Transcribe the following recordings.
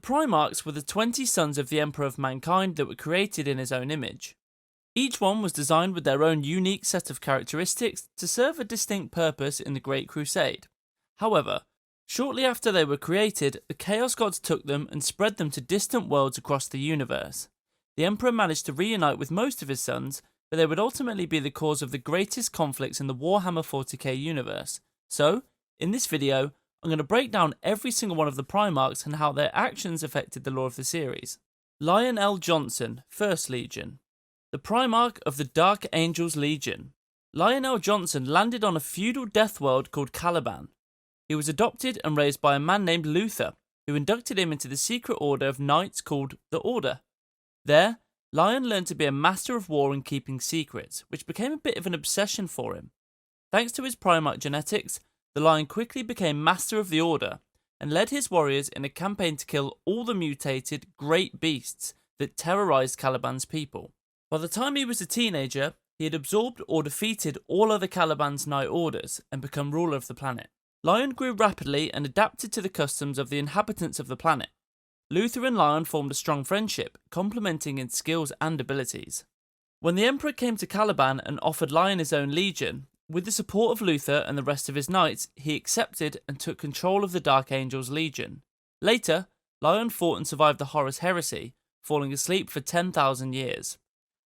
Primarchs were the 20 sons of the Emperor of Mankind that were created in his own image. Each one was designed with their own unique set of characteristics to serve a distinct purpose in the Great Crusade. However, shortly after they were created, the Chaos Gods took them and spread them to distant worlds across the universe. The Emperor managed to reunite with most of his sons, but they would ultimately be the cause of the greatest conflicts in the Warhammer 40K universe. So, in this video, I'm going to break down every single one of the Primarchs and how their actions affected the lore of the series. Lionel Jonson, 1st Legion. The Primarch of the Dark Angels Legion. Lionel Jonson landed on a feudal death world called Caliban. He was adopted and raised by a man named Luther, who inducted him into the secret order of knights called the Order. There, Lion learned to be a master of war and keeping secrets, which became a bit of an obsession for him. Thanks to his Primarch genetics, the Lion quickly became master of the Order, and led his warriors in a campaign to kill all the mutated, great beasts that terrorized Caliban's people. By the time he was a teenager, he had absorbed or defeated all other Caliban's Knight Orders and become ruler of the planet. Lion grew rapidly and adapted to the customs of the inhabitants of the planet. Luther and Lion formed a strong friendship, complementing in skills and abilities. When the Emperor came to Caliban and offered Lion his own legion, with the support of Luther and the rest of his knights, he accepted and took control of the Dark Angels Legion. Later, Lion fought and survived the Horus Heresy, falling asleep for 10,000 years.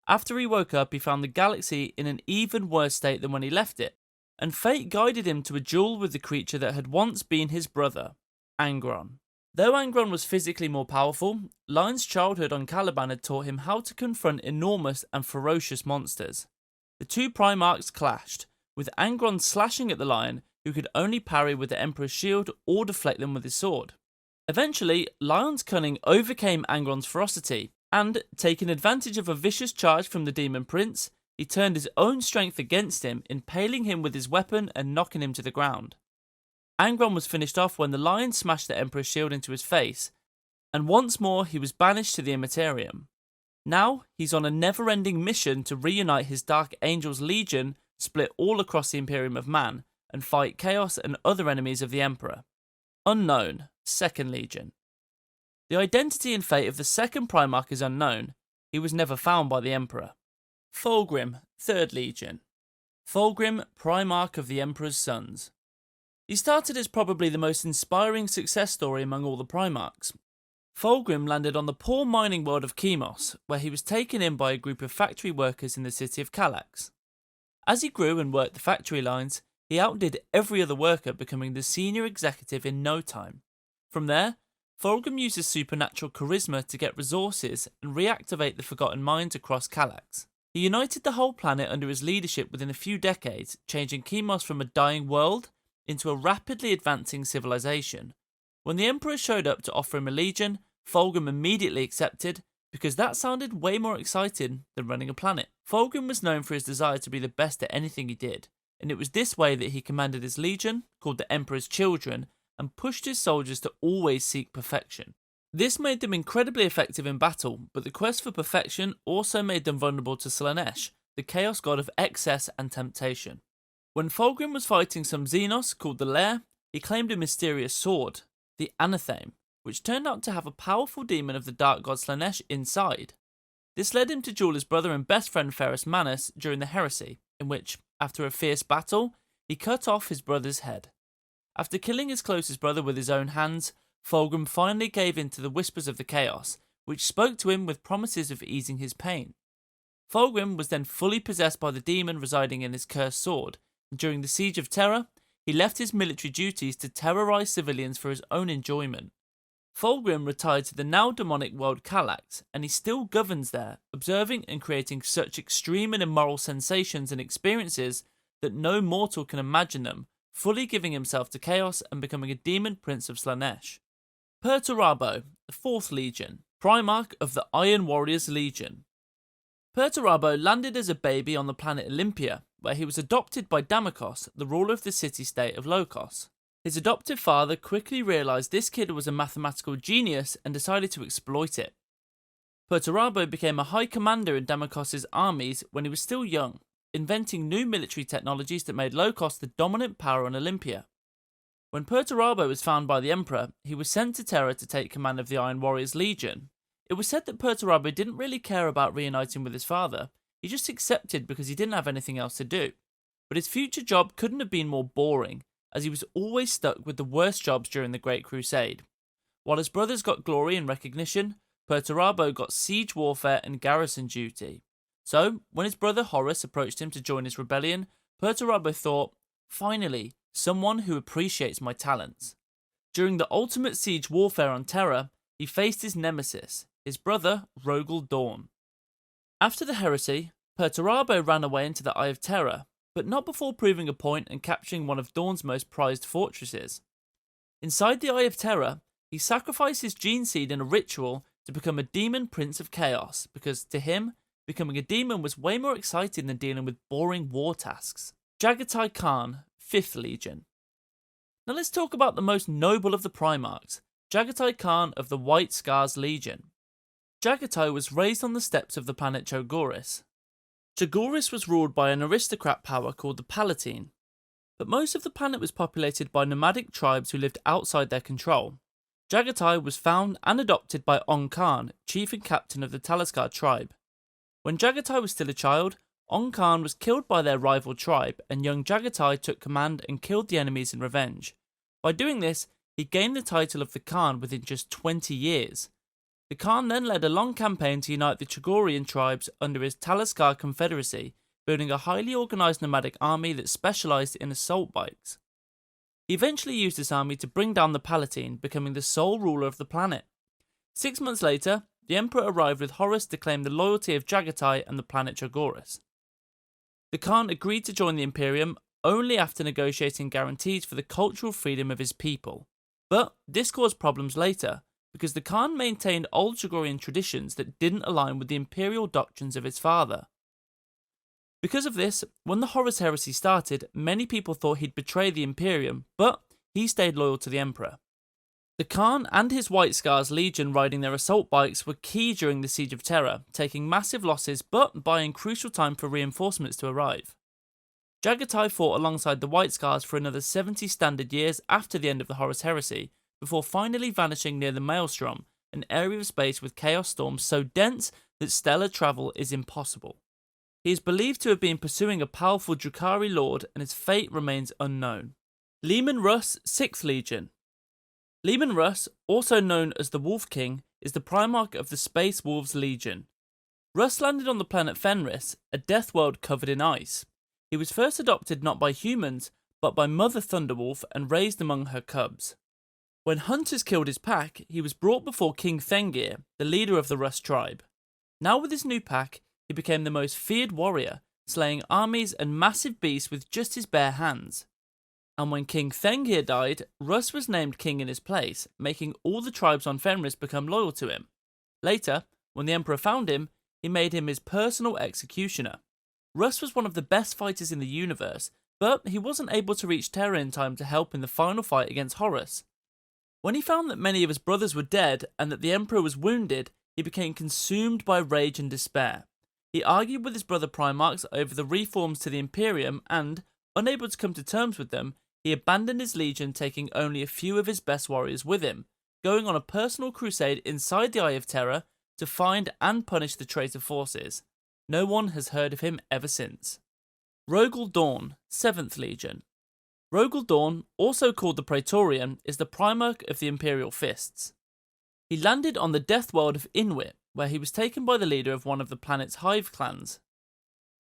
After he woke up, he found the galaxy in an even worse state than when he left it, and fate guided him to a duel with the creature that had once been his brother, Angron. Though Angron was physically more powerful, Lion's childhood on Caliban had taught him how to confront enormous and ferocious monsters. The two Primarchs clashed, with Angron slashing at the Lion, who could only parry with the Emperor's shield or deflect them with his sword. Eventually, Lion's cunning overcame Angron's ferocity, and, taking advantage of a vicious charge from the Demon Prince, he turned his own strength against him, impaling him with his weapon and knocking him to the ground. Angron was finished off when the Lion smashed the Emperor's shield into his face, and once more he was banished to the Imperium. Now, he's on a never-ending mission to reunite his Dark Angels Legion, split all across the Imperium of Man, and fight Chaos and other enemies of the Emperor. Unknown, 2nd Legion. The identity and fate of the second Primarch is unknown. He was never found by the Emperor. Fulgrim, 3rd Legion. Fulgrim, Primarch of the Emperor's Sons. He started as probably the most inspiring success story among all the Primarchs. Fulgrim landed on the poor mining world of Chemos, where he was taken in by a group of factory workers in the city of Kallax. As he grew and worked the factory lines, he outdid every other worker, becoming the senior executive in no time. From there, Fulgrim uses supernatural charisma to get resources and reactivate the forgotten mines across Kallax. He united the whole planet under his leadership within a few decades, changing Chemos from a dying world into a rapidly advancing civilization. When the Emperor showed up to offer him a legion, Fulgrim immediately accepted, because that sounded way more exciting than running a planet. Fulgrim was known for his desire to be the best at anything he did, and it was this way that he commanded his legion, called the Emperor's Children, and pushed his soldiers to always seek perfection. This made them incredibly effective in battle, but the quest for perfection also made them vulnerable to Slaanesh, the chaos god of excess and temptation. When Fulgrim was fighting some Xenos called the Lair, he claimed a mysterious sword, the Anatheme, which turned out to have a powerful demon of the dark god Slaanesh inside. This led him to duel his brother and best friend Ferrus Manus during the Heresy, in which, after a fierce battle, he cut off his brother's head. After killing his closest brother with his own hands, Fulgrim finally gave in to the whispers of the chaos, which spoke to him with promises of easing his pain. Fulgrim was then fully possessed by the demon residing in his cursed sword, and during the Siege of Terra, he left his military duties to terrorize civilians for his own enjoyment. Fulgrim retired to the now demonic world Kallax, and he still governs there, observing and creating such extreme and immoral sensations and experiences that no mortal can imagine them, fully giving himself to chaos and becoming a demon prince of Slaanesh. Perturabo, the 4th Legion, Primarch of the Iron Warriors Legion. Perturabo landed as a baby on the planet Olympia, where he was adopted by Damokos, the ruler of the city-state of Lokos. His adoptive father quickly realised this kid was a mathematical genius and decided to exploit it. Perturabo became a high commander in Damokos' armies when he was still young, inventing new military technologies that made Lokos the dominant power on Olympia. When Perturabo was found by the Emperor, he was sent to Terra to take command of the Iron Warriors Legion. It was said that Perturabo didn't really care about reuniting with his father, he just accepted because he didn't have anything else to do. But his future job couldn't have been more boring, as he was always stuck with the worst jobs during the Great Crusade. While his brothers got glory and recognition, Perturabo got siege warfare and garrison duty. So, when his brother Horus approached him to join his rebellion, Perturabo thought, finally, someone who appreciates my talents. During the ultimate siege warfare on Terra, he faced his nemesis, his brother Rogal Dorn. After the heresy, Perturabo ran away into the Eye of Terror, but not before proving a point and capturing one of Dorn's most prized fortresses. Inside the Eye of Terror, he sacrificed his gene seed in a ritual to become a demon prince of chaos, because to him, becoming a demon was way more exciting than dealing with boring war tasks. Jagatai Khan, 5th Legion. Now let's talk about the most noble of the Primarchs, Jagatai Khan of the White Scars Legion. Jagatai was raised on the steppes of the planet Chogoris. Chogoris was ruled by an aristocrat power called the Palatine, but most of the planet was populated by nomadic tribes who lived outside their control. Jagatai was found and adopted by Khan, chief and captain of the Talaskar tribe. When Jagatai was still a child, Khan was killed by their rival tribe, and young Jagatai took command and killed the enemies in revenge. By doing this, he gained the title of the Khan within just 20 years. The Khan then led a long campaign to unite the Chogorian tribes under his Talaskar Confederacy, building a highly organised nomadic army that specialised in assault bikes. He eventually used this army to bring down the Palatine, becoming the sole ruler of the planet. 6 months later, the Emperor arrived with Horus to claim the loyalty of Jagatai and the planet Chogoris. The Khan agreed to join the Imperium only after negotiating guarantees for the cultural freedom of his people. But this caused problems later, because the Khan maintained old Chogorian traditions that didn't align with the imperial doctrines of his father. Because of this, when the Horus heresy started, many people thought he'd betray the Imperium, but he stayed loyal to the Emperor. The Khan and his White Scars Legion riding their assault bikes were key during the Siege of Terra, taking massive losses but buying crucial time for reinforcements to arrive. Jagatai fought alongside the White Scars for another 70 standard years after the end of the Horus heresy, before finally vanishing near the Maelstrom, an area of space with chaos storms so dense that stellar travel is impossible. He is believed to have been pursuing a powerful Drukhari lord, and his fate remains unknown. Leman Russ, 6th Legion. Leman Russ, also known as the Wolf King, is the Primarch of the Space Wolves Legion. Russ landed on the planet Fenris, a death world covered in ice. He was first adopted not by humans, but by Mother Thunderwolf and raised among her cubs. When hunters killed his pack, he was brought before King Thengir, the leader of the Russ tribe. Now with his new pack, he became the most feared warrior, slaying armies and massive beasts with just his bare hands. And when King Thengir died, Russ was named king in his place, making all the tribes on Fenris become loyal to him. Later, when the Emperor found him, he made him his personal executioner. Russ was one of the best fighters in the universe, but he wasn't able to reach Terra in time to help in the final fight against Horus. When he found that many of his brothers were dead and that the Emperor was wounded, he became consumed by rage and despair. He argued with his brother Primarchs over the reforms to the Imperium and, unable to come to terms with them, he abandoned his legion, taking only a few of his best warriors with him, going on a personal crusade inside the Eye of Terror to find and punish the traitor forces. No one has heard of him ever since. Rogal Dorn, 7th Legion. Rogal Dorn, also called the Praetorian, is the Primarch of the Imperial Fists. He landed on the death world of Inwit, where he was taken by the leader of one of the planet's hive clans.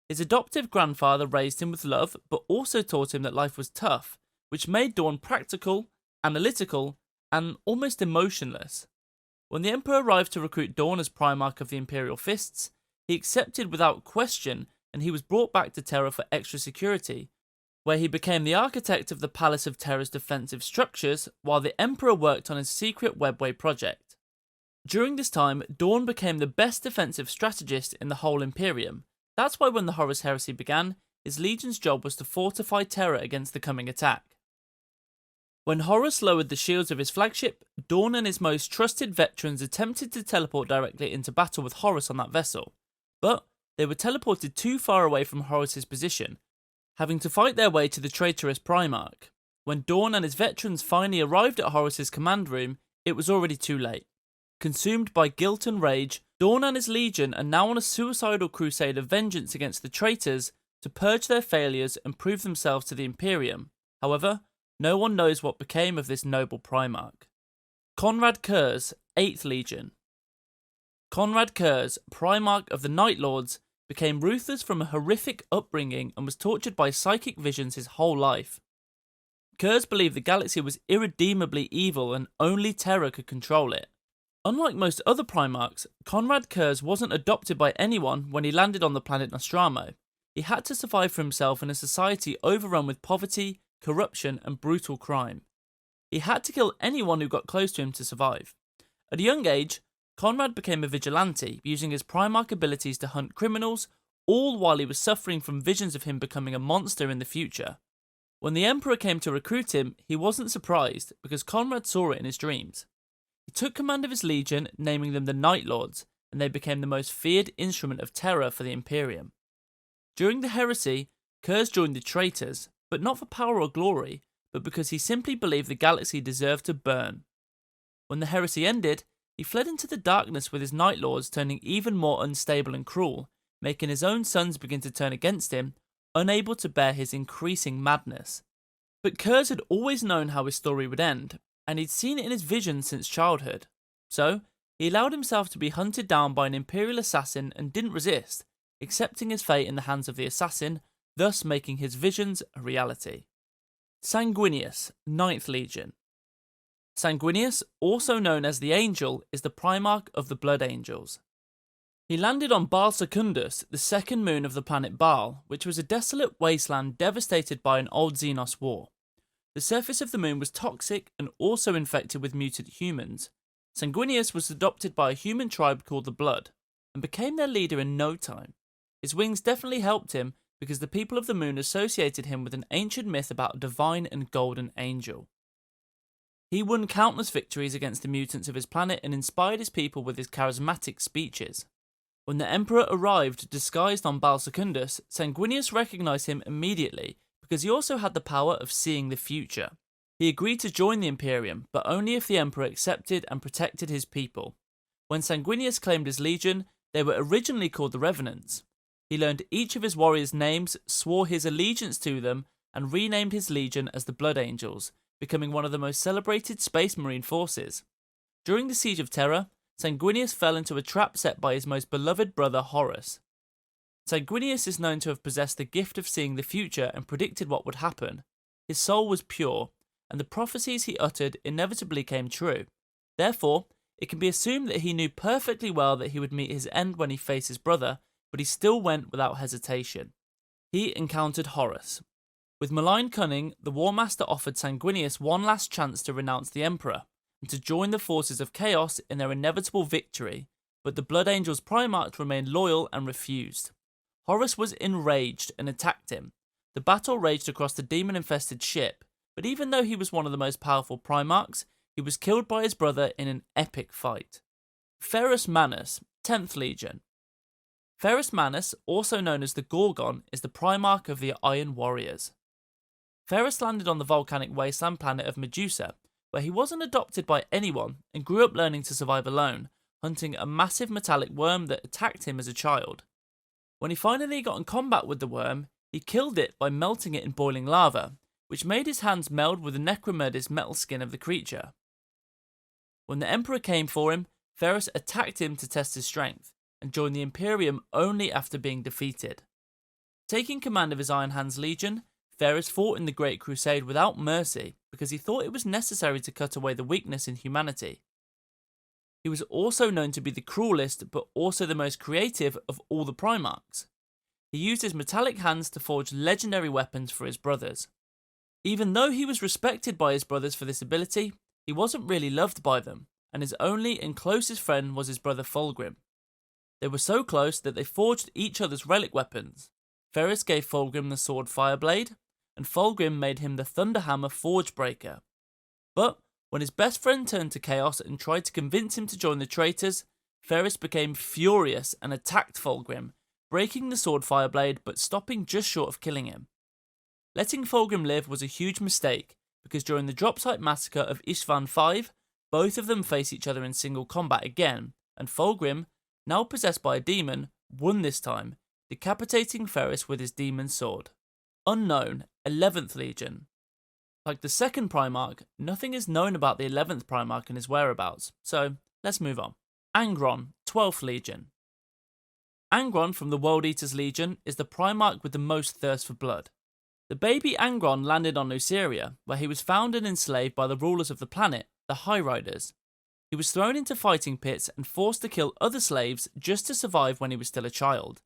His adoptive grandfather raised him with love, but also taught him that life was tough, which made Dorn practical, analytical, and almost emotionless. When the Emperor arrived to recruit Dorn as Primarch of the Imperial Fists, he accepted without question, and he was brought back to Terra for extra security, where he became the architect of the Palace of Terra's defensive structures, while the Emperor worked on his secret webway project. During this time, Dorn became the best defensive strategist in the whole Imperium. That's why when the Horus Heresy began, his legion's job was to fortify Terra against the coming attack. When Horus lowered the shields of his flagship, Dorn and his most trusted veterans attempted to teleport directly into battle with Horus on that vessel, but they were teleported too far away from Horus's position, having to fight their way to the traitorous Primarch. When Dorn and his veterans finally arrived at Horus's command room, it was already too late. Consumed by guilt and rage, Dorn and his legion are now on a suicidal crusade of vengeance against the traitors to purge their failures and prove themselves to the Imperium. However, no one knows what became of this noble Primarch. Konrad Curze, 8th Legion. Konrad Curze, Primarch of the Night Lords, became ruthless from a horrific upbringing and was tortured by psychic visions his whole life. Curze believed the galaxy was irredeemably evil and only terror could control it. Unlike most other Primarchs, Konrad Curze wasn't adopted by anyone when he landed on the planet Nostromo. He had to survive for himself in a society overrun with poverty, corruption, and brutal crime. He had to kill anyone who got close to him to survive. At a young age, Konrad became a vigilante, using his Primarch abilities to hunt criminals, all while he was suffering from visions of him becoming a monster in the future. When the Emperor came to recruit him, he wasn't surprised, because Konrad saw it in his dreams. He took command of his legion, naming them the Night Lords, and they became the most feared instrument of terror for the Imperium. During the heresy, Curze joined the Traitors, but not for power or glory, but because he simply believed the galaxy deserved to burn. When the heresy ended, he fled into the darkness with his Night Lords, turning even more unstable and cruel, making his own sons begin to turn against him, unable to bear his increasing madness. But Curze had always known how his story would end, and he'd seen it in his visions since childhood. So, he allowed himself to be hunted down by an Imperial assassin and didn't resist, accepting his fate in the hands of the assassin, thus making his visions a reality. Sanguinius, 9th Legion. Sanguinius, also known as the Angel, is the Primarch of the Blood Angels. He landed on Baal Secundus, the second moon of the planet Baal, which was a desolate wasteland devastated by an old Xenos war. The surface of the moon was toxic and also infected with mutant humans. Sanguinius was adopted by a human tribe called the Blood, and became their leader in no time. His wings definitely helped him, because the people of the moon associated him with an ancient myth about a divine and golden angel. He won countless victories against the mutants of his planet and inspired his people with his charismatic speeches. When the Emperor arrived disguised on Baal Secundus, Sanguinius recognized him immediately, because he also had the power of seeing the future. He agreed to join the Imperium, but only if the Emperor accepted and protected his people. When Sanguinius claimed his legion, they were originally called the Revenants. He learned each of his warriors' names, swore his allegiance to them, and renamed his legion as the Blood Angels, becoming one of the most celebrated Space Marine forces. During the Siege of Terra, Sanguinius fell into a trap set by his most beloved brother Horus. Sanguinius is known to have possessed the gift of seeing the future and predicted what would happen. His soul was pure, and the prophecies he uttered inevitably came true. Therefore, it can be assumed that he knew perfectly well that he would meet his end when he faced his brother, but he still went without hesitation. He encountered Horus. With malign cunning, the War Master offered Sanguinius one last chance to renounce the Emperor, and to join the forces of Chaos in their inevitable victory, but the Blood Angels Primarch remained loyal and refused. Horus was enraged and attacked him. The battle raged across the demon-infested ship, but even though he was one of the most powerful Primarchs, he was killed by his brother in an epic fight. Ferrus Manus, 10th Legion. Ferrus Manus, also known as the Gorgon, is the Primarch of the Iron Warriors. Ferrus landed on the volcanic wasteland planet of Medusa, where he wasn't adopted by anyone and grew up learning to survive alone, hunting a massive metallic worm that attacked him as a child. When he finally got in combat with the worm, he killed it by melting it in boiling lava, which made his hands meld with the necromerdis metal skin of the creature. When the Emperor came for him, Ferrus attacked him to test his strength, and joined the Imperium only after being defeated. Taking command of his Iron Hands Legion, Ferrus fought in the Great Crusade without mercy because he thought it was necessary to cut away the weakness in humanity. He was also known to be the cruelest but also the most creative of all the Primarchs. He used his metallic hands to forge legendary weapons for his brothers. Even though he was respected by his brothers for this ability, he wasn't really loved by them, and his only and closest friend was his brother Fulgrim. They were so close that they forged each other's relic weapons. Ferrus gave Fulgrim the sword Fireblade, and Fulgrim made him the Thunderhammer Forgebreaker. But when his best friend turned to Chaos and tried to convince him to join the Traitors, Ferrus became furious and attacked Fulgrim, breaking the sword Fireblade but stopping just short of killing him. Letting Fulgrim live was a huge mistake, because during the drop site massacre of Istvan V, both of them face each other in single combat again, and Fulgrim, now possessed by a demon, won this time, decapitating Ferrus with his demon sword. Unknown, 11th Legion. Like the second Primarch, nothing is known about the 11th Primarch and his whereabouts, so let's move on. Angron, 12th Legion. Angron from the World Eaters Legion is the Primarch with the most thirst for blood. The baby Angron landed on Luceria, where he was found and enslaved by the rulers of the planet, the High Riders. He was thrown into fighting pits and forced to kill other slaves just to survive when he was still a child.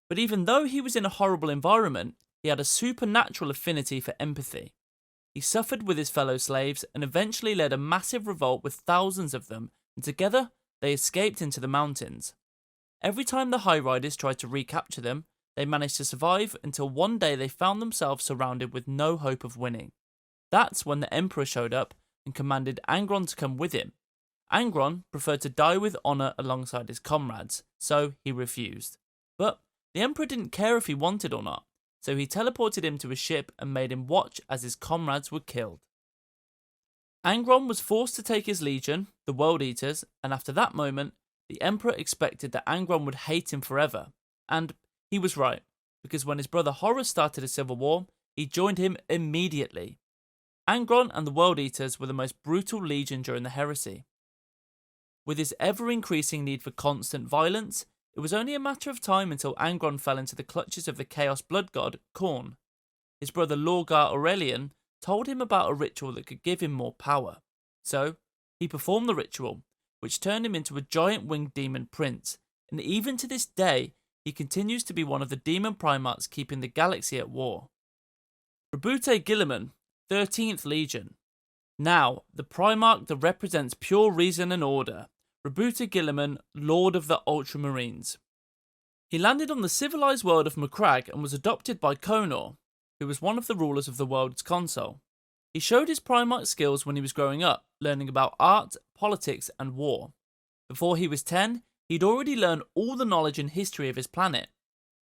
But even though he was in a horrible environment, he had a supernatural affinity for empathy. He suffered with his fellow slaves and eventually led a massive revolt with thousands of them, and together they escaped into the mountains. Every time the High Riders tried to recapture them, they managed to survive until one day they found themselves surrounded with no hope of winning. That's when the Emperor showed up and commanded Angron to come with him. Angron preferred to die with honour alongside his comrades, so he refused. But the Emperor didn't care if he wanted or not, so he teleported him to a ship and made him watch as his comrades were killed. Angron was forced to take his legion, the World Eaters, and after that moment, the Emperor expected that Angron would hate him forever. And he was right, because when his brother Horus started a civil war, he joined him immediately. Angron and the World Eaters were the most brutal legion during the heresy. With his ever-increasing need for constant violence, it was only a matter of time until Angron fell into the clutches of the Chaos blood god, Khorne. His brother Lorgar Aurelian told him about a ritual that could give him more power. So, he performed the ritual, which turned him into a giant winged demon prince, and even to this day, he continues to be one of the demon primarchs keeping the galaxy at war. Roboute Guilliman, 13th Legion. Now, the Primarch that represents pure reason and order, Roboute Guilliman, Lord of the Ultramarines. He landed on the civilized world of Macragge and was adopted by Conor, who was one of the rulers of the world's console. He showed his Primarch skills when he was growing up, learning about art, politics, and war. Before he was 10, he'd already learned all the knowledge and history of his planet.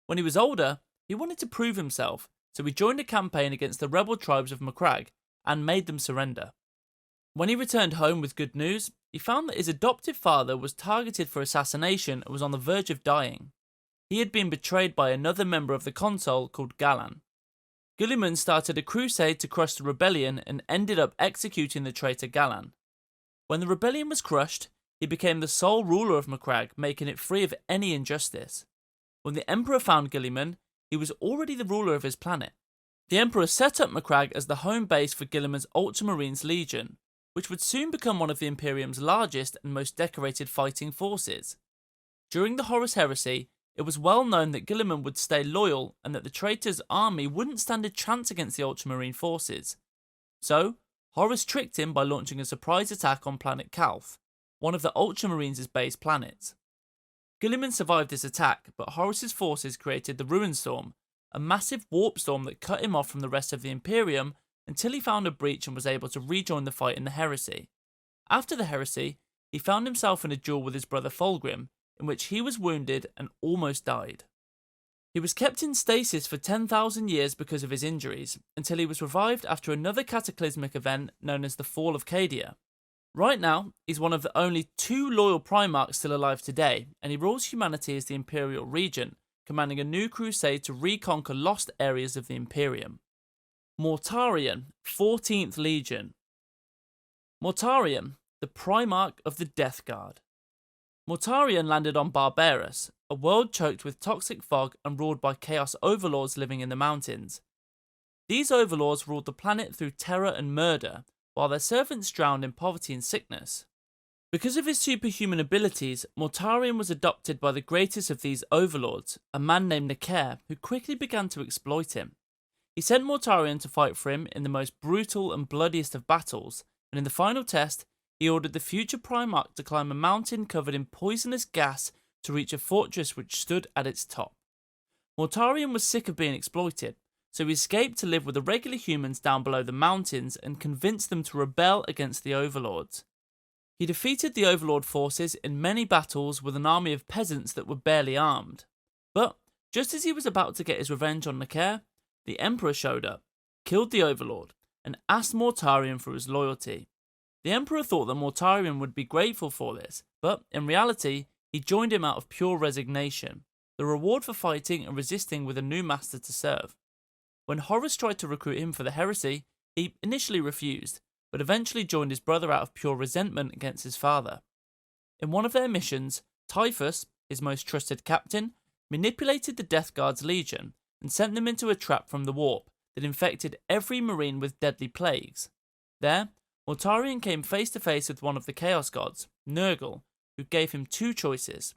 When he was older, he wanted to prove himself, so he joined a campaign against the rebel tribes of Macragge and made them surrender. When he returned home with good news, he found that his adoptive father was targeted for assassination and was on the verge of dying. He had been betrayed by another member of the console called Galan. Guilliman started a crusade to crush the rebellion and ended up executing the traitor Galan. When the rebellion was crushed, he became the sole ruler of Macragge, making it free of any injustice. When the Emperor found Guilliman, he was already the ruler of his planet. The Emperor set up Macragge as the home base for Guilliman's Ultramarines Legion, which would soon become one of the Imperium's largest and most decorated fighting forces. During the Horus Heresy, it was well known that Guilliman would stay loyal and that the Traitors' army wouldn't stand a chance against the Ultramarine forces. So, Horus tricked him by launching a surprise attack on planet Calth, one of the Ultramarines' base planets. Guilliman survived this attack, but Horus's forces created the Ruin Storm, a massive warp storm that cut him off from the rest of the Imperium until he found a breach and was able to rejoin the fight in the Heresy. After the Heresy, he found himself in a duel with his brother Fulgrim, in which he was wounded and almost died. He was kept in stasis for 10,000 years because of his injuries, until he was revived after another cataclysmic event known as the Fall of Cadia. Right now, he's one of the only 2 loyal Primarchs still alive today, and he rules humanity as the Imperial Regent, commanding a new crusade to reconquer lost areas of the Imperium. Mortarion, 14th Legion. Mortarion, the Primarch of the Death Guard. Mortarion landed on Barbarus, a world choked with toxic fog and ruled by chaos overlords living in the mountains. These overlords ruled the planet through terror and murder, while their servants drowned in poverty and sickness. Because of his superhuman abilities, Mortarion was adopted by the greatest of these overlords, a man named Neker, who quickly began to exploit him. He sent Mortarion to fight for him in the most brutal and bloodiest of battles, and in the final test, he ordered the future Primarch to climb a mountain covered in poisonous gas to reach a fortress which stood at its top. Mortarion was sick of being exploited, so he escaped to live with the regular humans down below the mountains and convinced them to rebel against the overlords. He defeated the overlord forces in many battles with an army of peasants that were barely armed. But just as he was about to get his revenge on Neker, the Emperor showed up, killed the overlord, and asked Mortarion for his loyalty. The Emperor thought that Mortarion would be grateful for this, but in reality, he joined him out of pure resignation, the reward for fighting and resisting with a new master to serve. When Horus tried to recruit him for the heresy, he initially refused, but eventually joined his brother out of pure resentment against his father. In one of their missions, Typhus, his most trusted captain, manipulated the Death Guard's legion and sent them into a trap from the warp that infected every marine with deadly plagues. There, Mortarion came face to face with one of the Chaos Gods, Nurgle, who gave him two choices: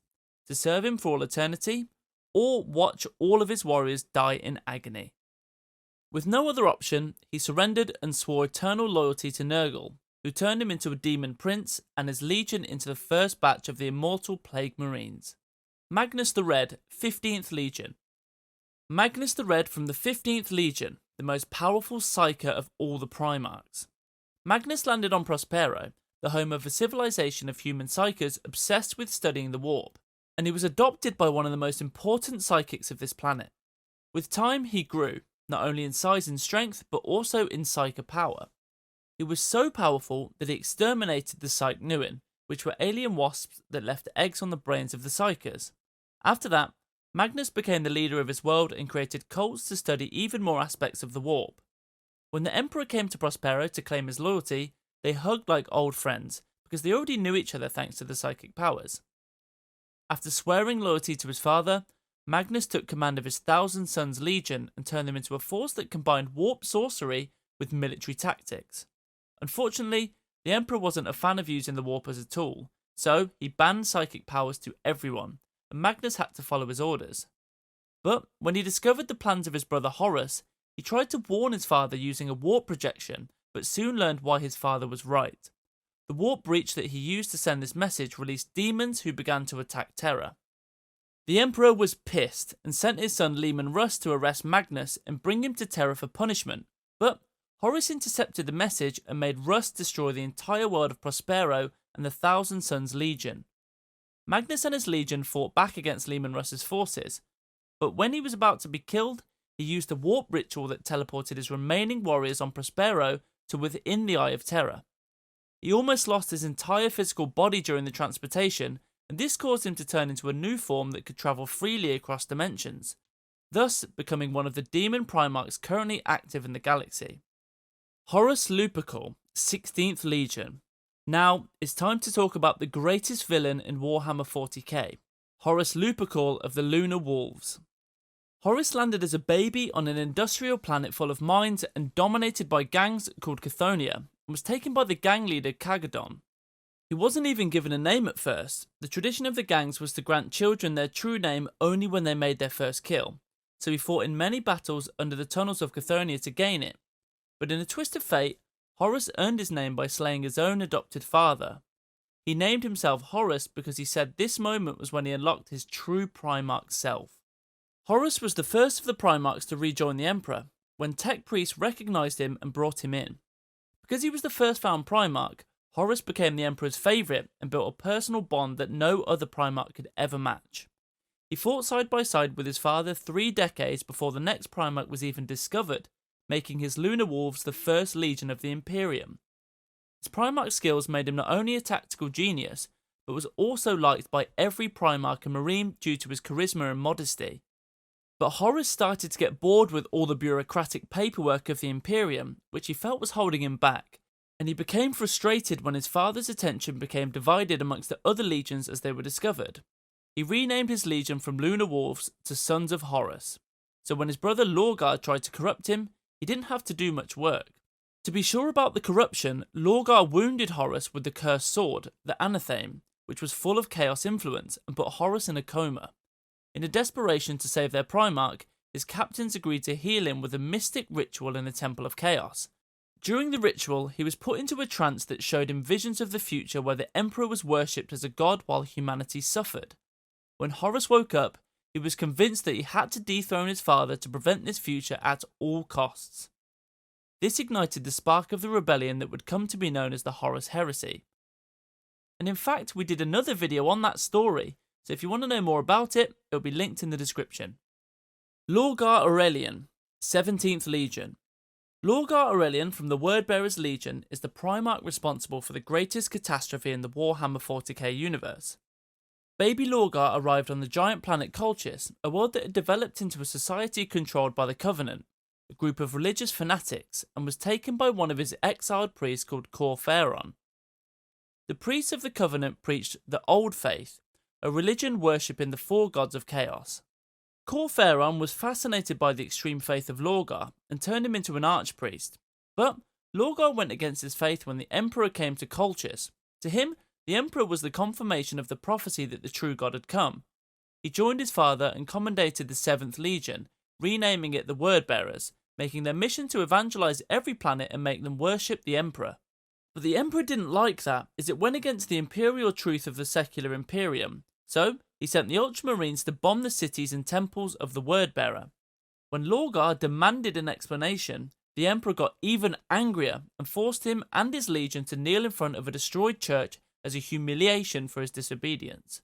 to serve him for all eternity, or watch all of his warriors die in agony. With no other option, he surrendered and swore eternal loyalty to Nurgle, who turned him into a demon prince and his legion into the first batch of the immortal Plague Marines. Magnus the Red, 15th Legion. Magnus the Red from the 15th Legion, the most powerful psyker of all the Primarchs. Magnus landed on Prospero, the home of a civilization of human psykers obsessed with studying the warp, and he was adopted by one of the most important psychics of this planet. With time, he grew, not only in size and strength, but also in psyker power. He was so powerful that he exterminated the Psych Nuin, which were alien wasps that left eggs on the brains of the psykers. After that, Magnus became the leader of his world and created cults to study even more aspects of the warp. When the Emperor came to Prospero to claim his loyalty, they hugged like old friends, because they already knew each other thanks to the psychic powers. After swearing loyalty to his father, Magnus took command of his 1,000 Sons Legion and turned them into a force that combined warp sorcery with military tactics. Unfortunately, the Emperor wasn't a fan of using the warp as a tool, so he banned psychic powers to everyone, and Magnus had to follow his orders. But when he discovered the plans of his brother Horus, he tried to warn his father using a warp projection, but soon learned why his father was right. The warp breach that he used to send this message released demons who began to attack Terra. The Emperor was pissed and sent his son Leman Russ to arrest Magnus and bring him to Terra for punishment, but Horus intercepted the message and made Russ destroy the entire world of Prospero and the 1,000 Sons Legion. Magnus and his legion fought back against Leman Russ's forces, but when he was about to be killed, he used a warp ritual that teleported his remaining warriors on Prospero to within the Eye of Terror. He almost lost his entire physical body during the transportation, and this caused him to turn into a new form that could travel freely across dimensions, thus becoming one of the demon Primarchs currently active in the galaxy. Horus Lupercal, 16th Legion. Now, it's time to talk about the greatest villain in Warhammer 40K, Horus Lupercal of the Lunar Wolves. Horus landed as a baby on an industrial planet full of mines and dominated by gangs called Chthoniya, and was taken by the gang leader Kagadon. He wasn't even given a name at first. The tradition of the gangs was to grant children their true name only when they made their first kill, so he fought in many battles under the tunnels of Chthoniya to gain it. But in a twist of fate, Horus earned his name by slaying his own adopted father. He named himself Horus because he said this moment was when he unlocked his true Primarch self. Horus was the first of the Primarchs to rejoin the Emperor, when Tech Priests recognised him and brought him in. Because he was the first found Primarch, Horus became the Emperor's favourite and built a personal bond that no other Primarch could ever match. He fought side by side with his father 3 decades before the next Primarch was even discovered, making his Lunar Wolves the first legion of the Imperium. His Primarch skills made him not only a tactical genius, but was also liked by every Primarch and Marine due to his charisma and modesty. But Horus started to get bored with all the bureaucratic paperwork of the Imperium, which he felt was holding him back, and he became frustrated when his father's attention became divided amongst the other legions as they were discovered. He renamed his legion from Lunar Wolves to Sons of Horus, so when his brother Lorgar tried to corrupt him, he didn't have to do much work. To be sure about the corruption, Lorgar wounded Horus with the cursed sword, the Anatheme, which was full of chaos influence and put Horus in a coma. In a desperation to save their Primarch, his captains agreed to heal him with a mystic ritual in the Temple of Chaos. During the ritual, he was put into a trance that showed him visions of the future where the Emperor was worshipped as a god while humanity suffered. When Horus woke up, he was convinced that he had to dethrone his father to prevent this future at all costs. This ignited the spark of the rebellion that would come to be known as the Horus Heresy. And in fact, we did another video on that story, so if you want to know more about it, it'll be linked in the description. Lorgar Aurelian, 17th Legion. Lorgar Aurelian from the Wordbearer's Legion is the Primarch responsible for the greatest catastrophe in the Warhammer 40K universe. Baby Lorgar arrived on the giant planet Colchis, a world that had developed into a society controlled by the Covenant, a group of religious fanatics, and was taken by one of his exiled priests called Corvus. The priests of the Covenant preached the Old Faith, a religion worshipping the four gods of chaos. Corvus was fascinated by the extreme faith of Lorgar and turned him into an archpriest. But Lorgar went against his faith when the Emperor came to Colchis. To him, the Emperor was the confirmation of the prophecy that the true god had come. He joined his father and commendated the 7th Legion, renaming it the Wordbearers, making their mission to evangelize every planet and make them worship the Emperor. But the Emperor didn't like that, as it went against the imperial truth of the secular Imperium. So, he sent the Ultramarines to bomb the cities and temples of the Wordbearer. When Lorgar demanded an explanation, the Emperor got even angrier and forced him and his legion to kneel in front of a destroyed church as a humiliation for his disobedience.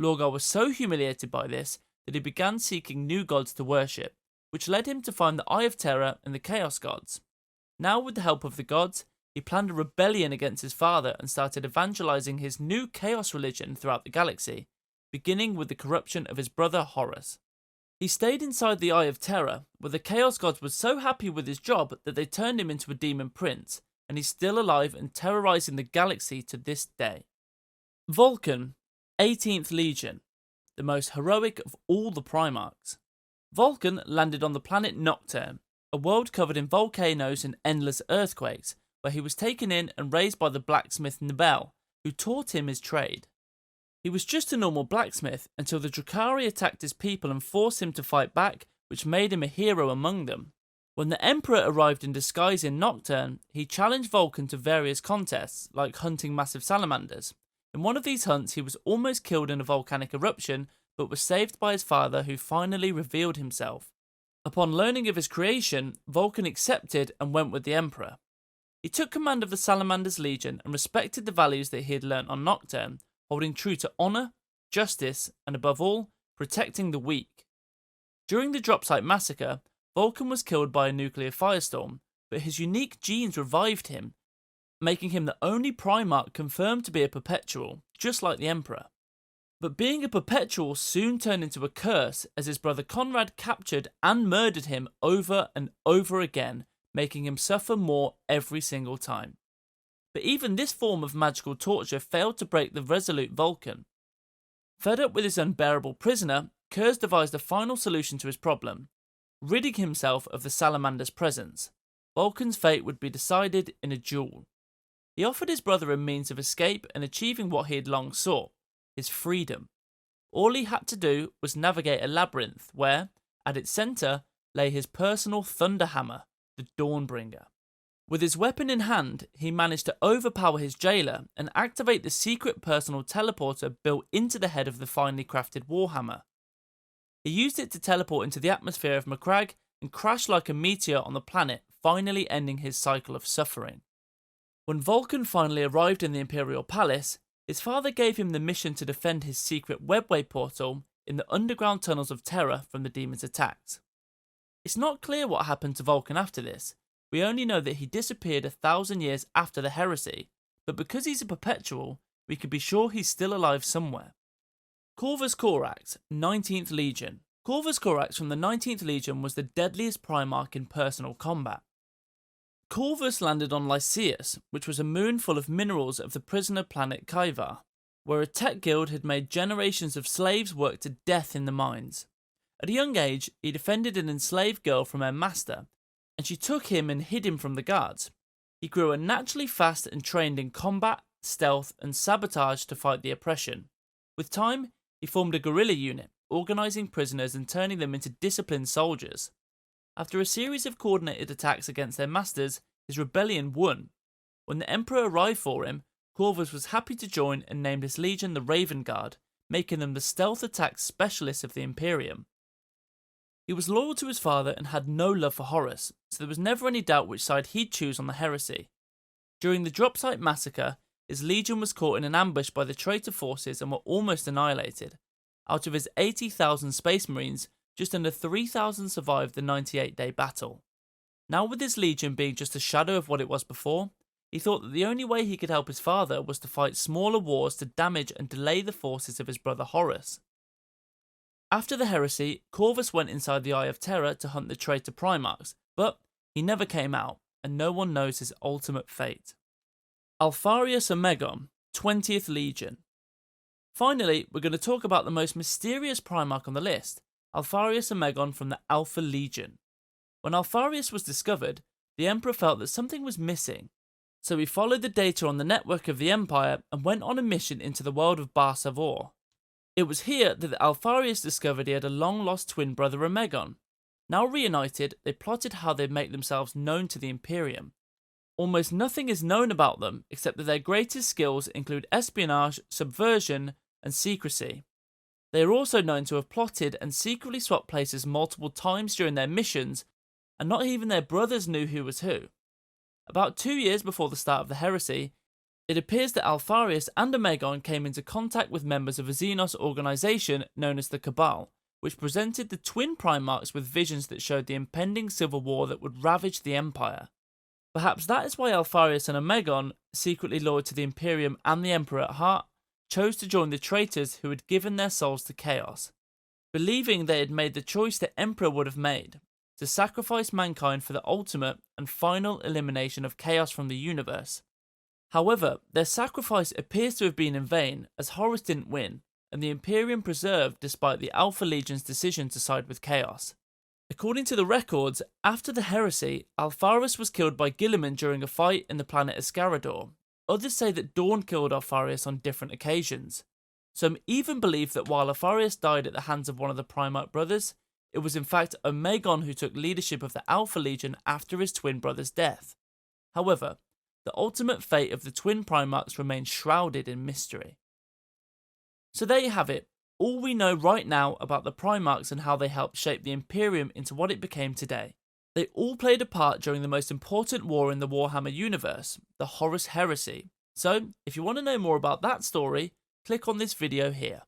Lorgar was so humiliated by this that he began seeking new gods to worship, which led him to find the Eye of Terror and the Chaos gods. Now, with the help of the gods, he planned a rebellion against his father and started evangelizing his new chaos religion throughout the galaxy, beginning with the corruption of his brother Horus. He stayed inside the Eye of Terror, where the Chaos Gods were so happy with his job that they turned him into a demon prince, and he's still alive and terrorizing the galaxy to this day. Vulkan, 18th Legion, the most heroic of all the Primarchs. Vulkan landed on the planet Nocturne, a world covered in volcanoes and endless earthquakes, where he was taken in and raised by the blacksmith Nibel, who taught him his trade. He was just a normal blacksmith until the Drukhari attacked his people and forced him to fight back, which made him a hero among them. When the Emperor arrived in disguise in Nocturne, he challenged Vulkan to various contests, like hunting massive salamanders. In one of these hunts, he was almost killed in a volcanic eruption, but was saved by his father, who finally revealed himself. Upon learning of his creation, Vulkan accepted and went with the Emperor. He took command of the Salamander's Legion and respected the values that he had learnt on Nocturne, holding true to honour, justice, and above all, protecting the weak. During the Dropsite massacre, Vulkan was killed by a nuclear firestorm, but his unique genes revived him, making him the only Primarch confirmed to be a perpetual, just like the Emperor. But being a perpetual soon turned into a curse, as his brother Konrad captured and murdered him over and over again, making him suffer more every single time. But even this form of magical torture failed to break the resolute Vulkan. Fed up with his unbearable prisoner, Curze devised a final solution to his problem, ridding himself of the Salamander's presence. Vulkan's fate would be decided in a duel. He offered his brother a means of escape and achieving what he had long sought, his freedom. All he had to do was navigate a labyrinth where, at its centre, lay his personal thunderhammer, the Dawnbringer. With his weapon in hand, he managed to overpower his jailer and activate the secret personal teleporter built into the head of the finely crafted Warhammer. He used it to teleport into the atmosphere of Macragge and crash like a meteor on the planet, finally ending his cycle of suffering. When Vulkan finally arrived in the Imperial Palace, his father gave him the mission to defend his secret webway portal in the underground tunnels of Terror from the demon's attacks. It's not clear what happened to Vulkan after this. We only know that he disappeared 1,000 years after the heresy, but because he's a perpetual, we can be sure he's still alive somewhere. Corvus Corax, 19th Legion. Corvus Corax from the 19th Legion was the deadliest Primarch in personal combat. Corvus landed on Lycaeus, which was a moon full of minerals of the prisoner planet Kaivar, where a tech guild had made generations of slaves work to death in the mines. At a young age, he defended an enslaved girl from her master, and she took him and hid him from the guards. He grew unnaturally fast and trained in combat, stealth, and sabotage to fight the oppression. With time, he formed a guerrilla unit, organising prisoners and turning them into disciplined soldiers. After a series of coordinated attacks against their masters, his rebellion won. When the Emperor arrived for him, Corvus was happy to join and named his legion the Raven Guard, making them the stealth attack specialists of the Imperium. He was loyal to his father and had no love for Horus, so there was never any doubt which side he'd choose on the heresy. During the Dropsite massacre, his legion was caught in an ambush by the traitor forces and were almost annihilated. Out of his 80,000 space marines, just under 3,000 survived the 98-day battle. Now with his legion being just a shadow of what it was before, he thought that the only way he could help his father was to fight smaller wars to damage and delay the forces of his brother Horus. After the heresy, Corvus went inside the Eye of Terror to hunt the traitor Primarchs, but he never came out, and no one knows his ultimate fate. Alpharius Omegon, 20th Legion. Finally, we're going to talk about the most mysterious Primarch on the list, Alpharius Omegon from the Alpha Legion. When Alpharius was discovered, the Emperor felt that something was missing, so he followed the data on the network of the Empire and went on a mission into the world of Bar Savor. It was here that Alpharius discovered he had a long-lost twin brother Omegon. Now reunited, they plotted how they'd make themselves known to the Imperium. Almost nothing is known about them, except that their greatest skills include espionage, subversion, and secrecy. They are also known to have plotted and secretly swapped places multiple times during their missions, and not even their brothers knew who was who. About 2 years before the start of the heresy, it appears that Alpharius and Omegon came into contact with members of a Xenos organization known as the Cabal, which presented the twin Primarchs with visions that showed the impending civil war that would ravage the Empire. Perhaps that is why Alpharius and Omegon, secretly loyal to the Imperium and the Emperor at heart, chose to join the traitors who had given their souls to chaos, believing they had made the choice the Emperor would have made, to sacrifice mankind for the ultimate and final elimination of chaos from the universe. However, their sacrifice appears to have been in vain, as Horus didn't win, and the Imperium preserved despite the Alpha Legion's decision to side with chaos. According to the records, after the heresy, Alpharius was killed by Guilliman during a fight in the planet Escarador. Others say that Dorn killed Alpharius on different occasions. Some even believe that while Alpharius died at the hands of one of the Primarch brothers, it was in fact Omegon who took leadership of the Alpha Legion after his twin brother's death. However, the ultimate fate of the twin Primarchs remains shrouded in mystery. So there you have it, all we know right now about the Primarchs and how they helped shape the Imperium into what it became today. They all played a part during the most important war in the Warhammer universe, the Horus Heresy. So, if you want to know more about that story, click on this video here.